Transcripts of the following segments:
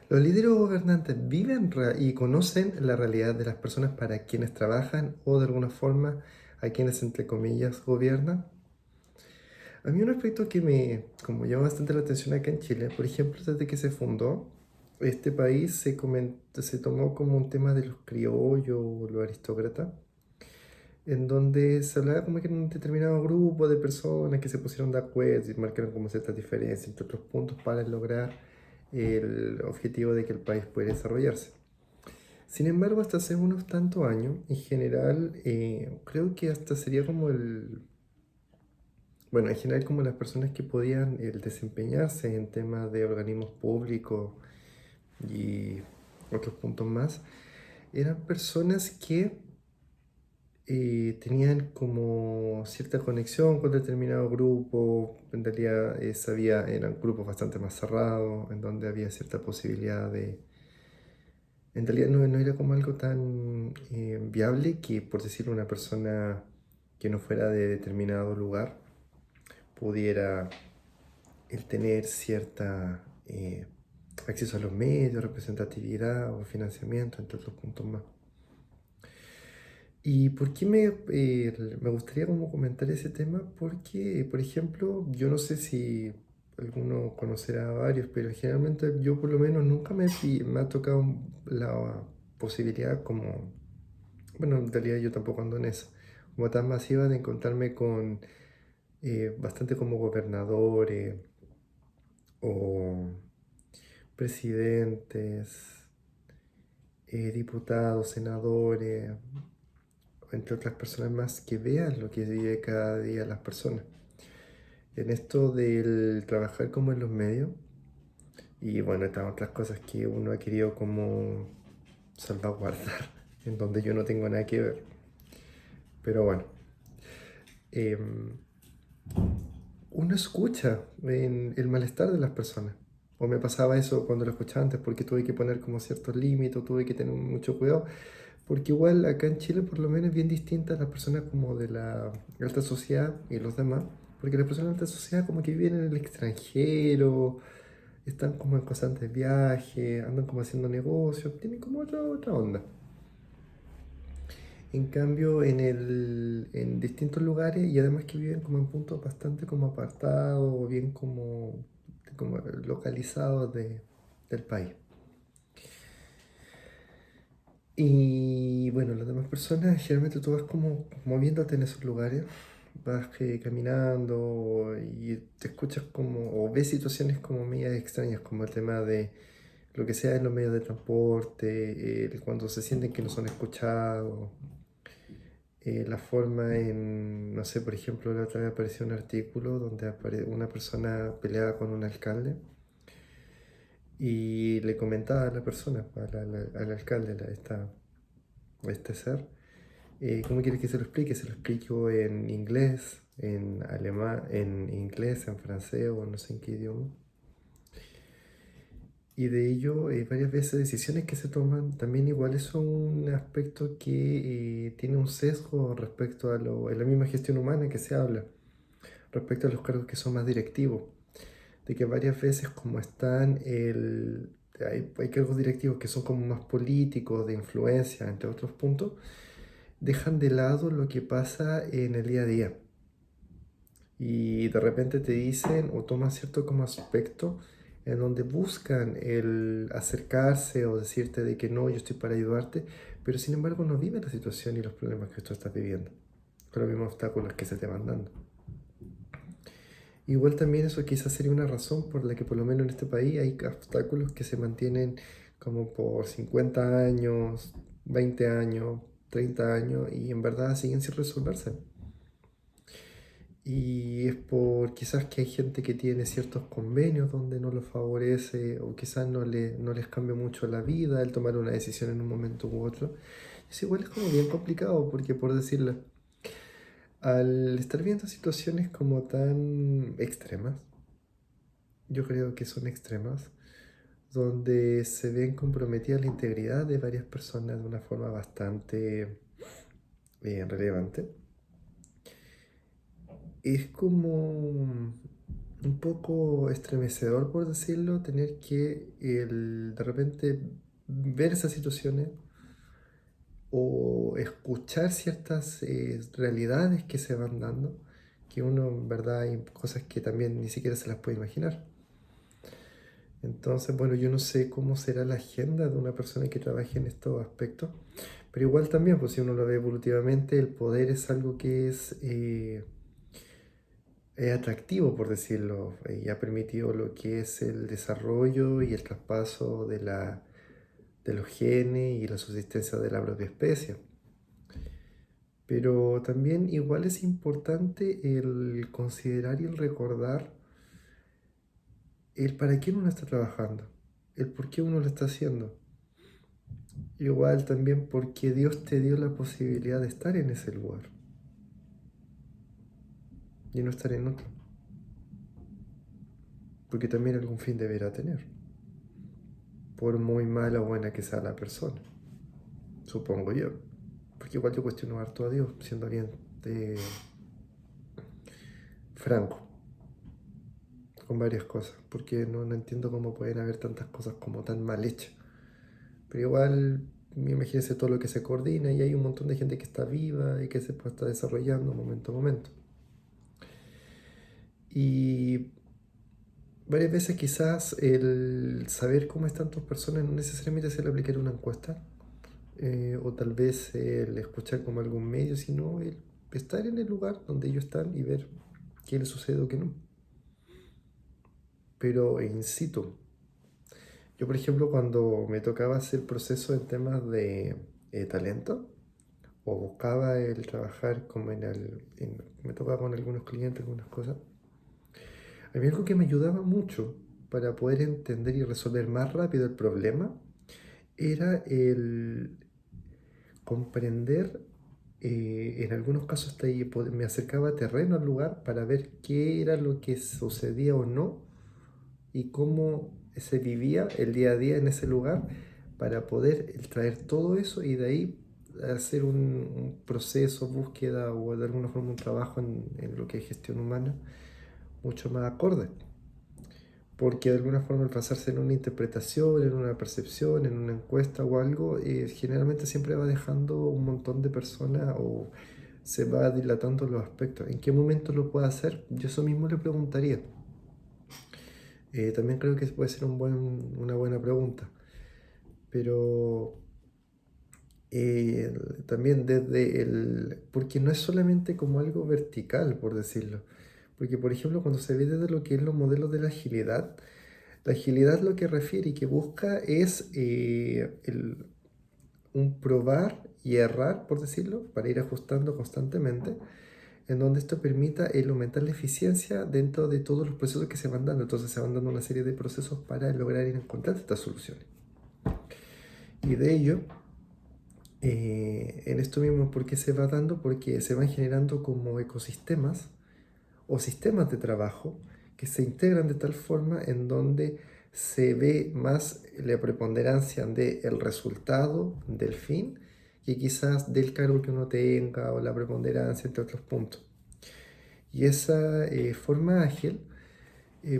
Los líderes gobernantes viven y conocen la realidad de las personas para quienes trabajan o de alguna forma a quienes, entre comillas, gobiernan. A mí un aspecto que me como llama bastante la atención acá en Chile, por ejemplo, desde que se fundó, este país se tomó como un tema de los criollos, los aristócratas, en donde se hablaba como que era un determinado grupo de personas que se pusieron de acuerdo y marcaron como ciertas diferencias entre otros puntos para lograr el objetivo de que el país pudiera desarrollarse. Sin embargo, hasta hace unos tantos años, en general, creo que hasta sería como bueno, en general como las personas que podían desempeñarse en temas de organismos públicos y otros puntos más, eran personas que tenían como cierta conexión con determinado grupo, en realidad eran grupos bastante más cerrados, en donde había cierta posibilidad de. En realidad no era como algo tan viable que, por decirlo, una persona que no fuera de determinado lugar pudiera el tener cierta acceso a los medios, representatividad o financiamiento, entre otros puntos más. ¿Y por qué me gustaría como comentar ese tema? Porque, por ejemplo, yo no sé si alguno conocerá a varios, pero generalmente yo por lo menos nunca me ha tocado la posibilidad como, bueno, en realidad yo tampoco ando en eso, como tan masiva de encontrarme con bastante como gobernadores o presidentes, diputados, senadores, entre otras personas más que vean lo que vive cada día las personas. En esto del trabajar como en los medios, y bueno, estas otras cosas que uno ha querido como salvaguardar, en donde yo no tengo nada que ver. Pero bueno, em, uno escucha en el malestar de las personas. O me pasaba eso cuando lo escuchaba antes, porque tuve que poner como ciertos límites, tuve que tener mucho cuidado, porque igual acá en Chile por lo menos es bien distinta a las personas como de la alta sociedad y los demás, porque las personas de alta sociedad como que viven en el extranjero, están como en constantes viajes, andan como haciendo negocios, tienen como otra onda. En cambio, en distintos lugares y además que viven como en puntos bastante como apartados o bien como localizados del país. Y bueno, las demás personas, generalmente tú vas como moviéndote en esos lugares, vas caminando y te escuchas como, o ves situaciones como medias extrañas, como el tema de lo que sea en los medios de transporte, cuando se sienten que no son escuchados, la forma en, no sé, por ejemplo, la otra vez apareció un artículo donde una persona peleaba con un alcalde y le comentaba a la persona, al alcalde, a este ser, ¿cómo quiere que se lo explique? Se lo explico en inglés, en alemán, en inglés, en francés o no sé en qué idioma. Y de ello, varias veces decisiones que se toman también igual son un aspecto que tiene un sesgo respecto a la misma gestión humana que se habla, respecto a los cargos que son más directivos, de que varias veces como hay cargos directivos que son como más políticos, de influencia, entre otros puntos, dejan de lado lo que pasa en el día a día. Y de repente te dicen o toman cierto como aspecto en donde buscan el acercarse o decirte de que no, yo estoy para ayudarte, pero sin embargo no viven la situación y los problemas que tú estás viviendo, con los mismos obstáculos que se te van dando. Igual también eso quizás sería una razón por la que por lo menos en este país hay obstáculos que se mantienen como por 50 años, 20 años, 30 años y en verdad siguen sin resolverse. Y es por quizás que hay gente que tiene ciertos convenios donde no los favorece o quizás no les cambia mucho la vida el tomar una decisión en un momento u otro. Es igual es como bien complicado porque por decirlo, al estar viendo situaciones como tan extremas, yo creo que son extremas, donde se ven comprometidas la integridad de varias personas de una forma bastante relevante. Es como un poco estremecedor, por decirlo, tener que de repente ver esas situaciones o escuchar ciertas realidades que se van dando, que uno en verdad hay cosas que también ni siquiera se las puede imaginar. Entonces, bueno, yo no sé cómo será la agenda de una persona que trabaje en estos aspectos, pero igual también, pues si uno lo ve evolutivamente, el poder es algo que es atractivo, por decirlo, y ha permitido lo que es el desarrollo y el traspaso de los genes y la subsistencia de la propia especie. Pero también igual es importante el considerar y el recordar el para qué uno está trabajando, el por qué uno lo está haciendo. Igual también porque Dios te dio la posibilidad de estar en ese lugar y no estar en otro, porque también algún fin deberá tener, por muy mala o buena que sea la persona, supongo yo. Porque igual yo cuestiono harto a Dios, siendo bien franco, con varias cosas, porque no entiendo cómo pueden haber tantas cosas como tan mal hechas. Pero igual, imagínense todo lo que se coordina y hay un montón de gente que está viva y que se está desarrollando momento a momento. Y varias veces quizás el saber cómo están tus personas no necesariamente se le aplicar una encuesta, o tal vez el escuchar como algún medio, sino el estar en el lugar donde ellos están y ver qué les sucede o qué no. Pero in situ. Yo, por ejemplo, cuando me tocaba hacer proceso en temas de talento, o buscaba el trabajar como me tocaba con algunos clientes, algunas cosas, a mí algo que me ayudaba mucho para poder entender y resolver más rápido el problema era el comprender, en algunos casos hasta ahí me acercaba a terreno al lugar para ver qué era lo que sucedía o no y cómo se vivía el día a día en ese lugar para poder traer todo eso y de ahí hacer un proceso, búsqueda o de alguna forma un trabajo en lo que es gestión humana mucho más acorde. Porque de alguna forma el basarse en una interpretación, en una percepción, en una encuesta o algo, generalmente siempre va dejando un montón de personas o se va dilatando los aspectos. ¿En qué momento lo puede hacer? Yo eso mismo le preguntaría. También creo que puede ser una buena pregunta, pero eh, también porque no es solamente como algo vertical, por decirlo. Porque, por ejemplo, cuando se ve desde lo que es los modelos de la agilidad lo que refiere y que busca es un probar y errar, por decirlo, para ir ajustando constantemente, en donde esto permita el aumentar la eficiencia dentro de todos los procesos que se van dando. Entonces se van dando una serie de procesos para lograr ir encontrar estas soluciones. Y de ello, en esto mismo, ¿por qué se va dando? Porque se van generando como ecosistemas o sistemas de trabajo que se integran de tal forma en donde se ve más la preponderancia del resultado, del fin, que quizás del cargo que uno tenga o la preponderancia entre otros puntos. Y esa forma ágil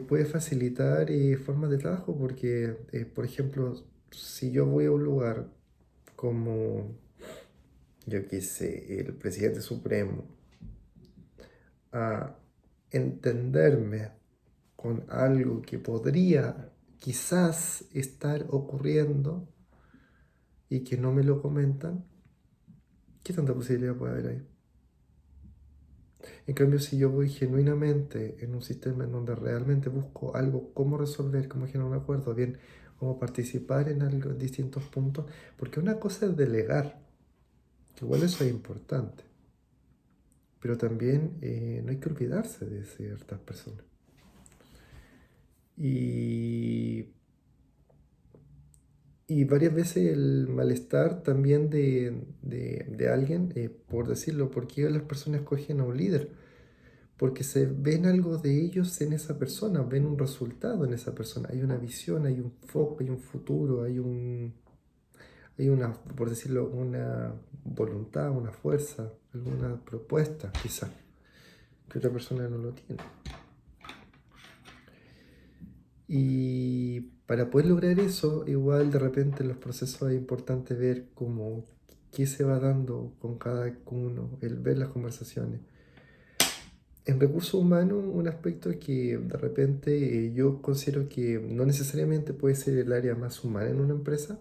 puede facilitar formas de trabajo porque, por ejemplo, si yo voy a un lugar como, yo qué sé, el presidente supremo, a entenderme con algo que podría quizás estar ocurriendo y que no me lo comentan, ¿qué tanta posibilidad puede haber ahí? En cambio, si yo voy genuinamente en un sistema en donde realmente busco algo, cómo resolver, cómo generar un acuerdo, bien, cómo participar en algo, en distintos puntos, porque una cosa es delegar, que igual eso es importante, pero también no hay que olvidarse de ciertas personas. Y Y varias veces el malestar también de alguien, por decirlo, porque las personas escogen a un líder, porque se ven algo de ellos en esa persona, ven un resultado en esa persona, hay una visión, hay un foco, hay un futuro, hay una, por decirlo, una voluntad, una fuerza, alguna propuesta quizá, que otra persona no lo tiene. Y para poder lograr eso, igual de repente en los procesos es importante ver cómo qué se va dando con cada uno, el ver las conversaciones. En recursos humanos, un aspecto que de repente yo considero que no necesariamente puede ser el área más humana en una empresa,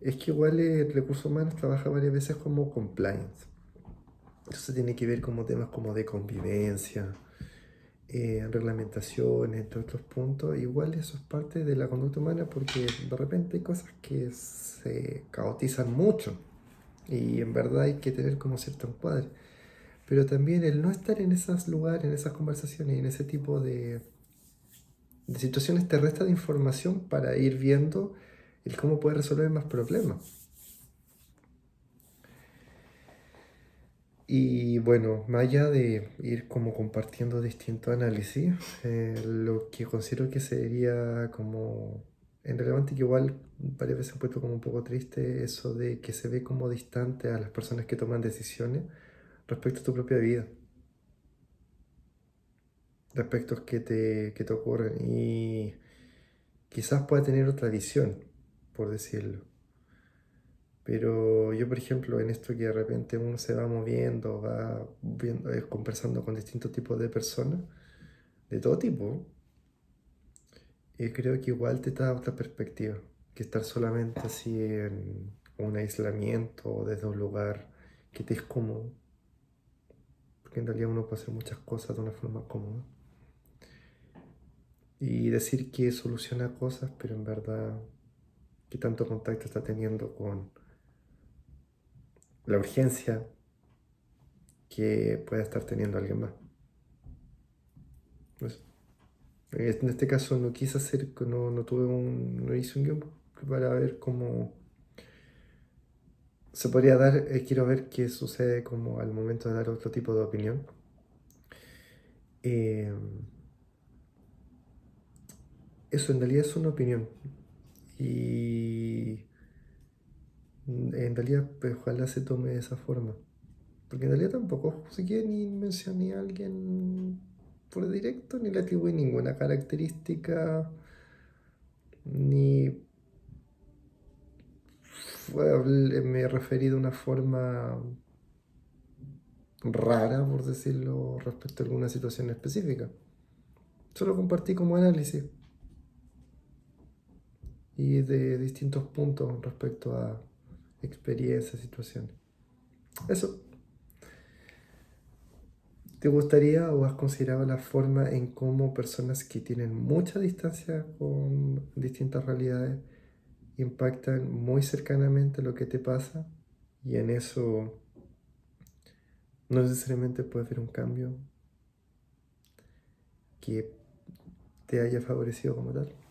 es que igual el recursos humanos trabaja varias veces como compliance. Entonces tiene que ver como temas como de convivencia, reglamentaciones, entre otros puntos. Igual eso es parte de la conducta humana porque de repente hay cosas que se caotizan mucho y en verdad hay que tener como cierto encuadre. Pero también el no estar en esos lugares, en esas conversaciones, en ese tipo de situaciones te resta de información para ir viendo el cómo puedes resolver más problemas. Y bueno, más allá de ir como compartiendo distintos análisis, lo que considero que sería como en relevante, que igual varias veces he puesto como un poco triste eso de que se ve como distante a las personas que toman decisiones respecto a tu propia vida, respecto a que te ocurren y quizás pueda tener otra visión, por decirlo. Pero yo, por ejemplo, en esto que de repente uno se va moviendo, va viendo, conversando con distintos tipos de personas, de todo tipo, creo que igual te da otra perspectiva que estar solamente así en un aislamiento o desde un lugar que te es cómodo, porque en realidad uno puede hacer muchas cosas de una forma cómoda y decir que soluciona cosas, pero en verdad, qué tanto contacto está teniendo con la urgencia que pueda estar teniendo alguien más. Pues, en este caso no quise hacer, no hice un guión para ver cómo se podría dar, quiero ver qué sucede como al momento de dar otro tipo de opinión. Eh, Eso en realidad es una opinión y en realidad pues, ojalá se tome de esa forma. Porque en realidad tampoco siquiera ni mencioné a alguien por directo, ni le atribuí ninguna característica, ni me referí de una forma rara, por decirlo, respecto a alguna situación específica. Solo compartí como análisis y de distintos puntos respecto a experiencias, situaciones. Eso, ¿te gustaría o has considerado la forma en cómo personas que tienen mucha distancia con distintas realidades impactan muy cercanamente lo que te pasa y en eso no necesariamente puede haber un cambio que te haya favorecido como tal?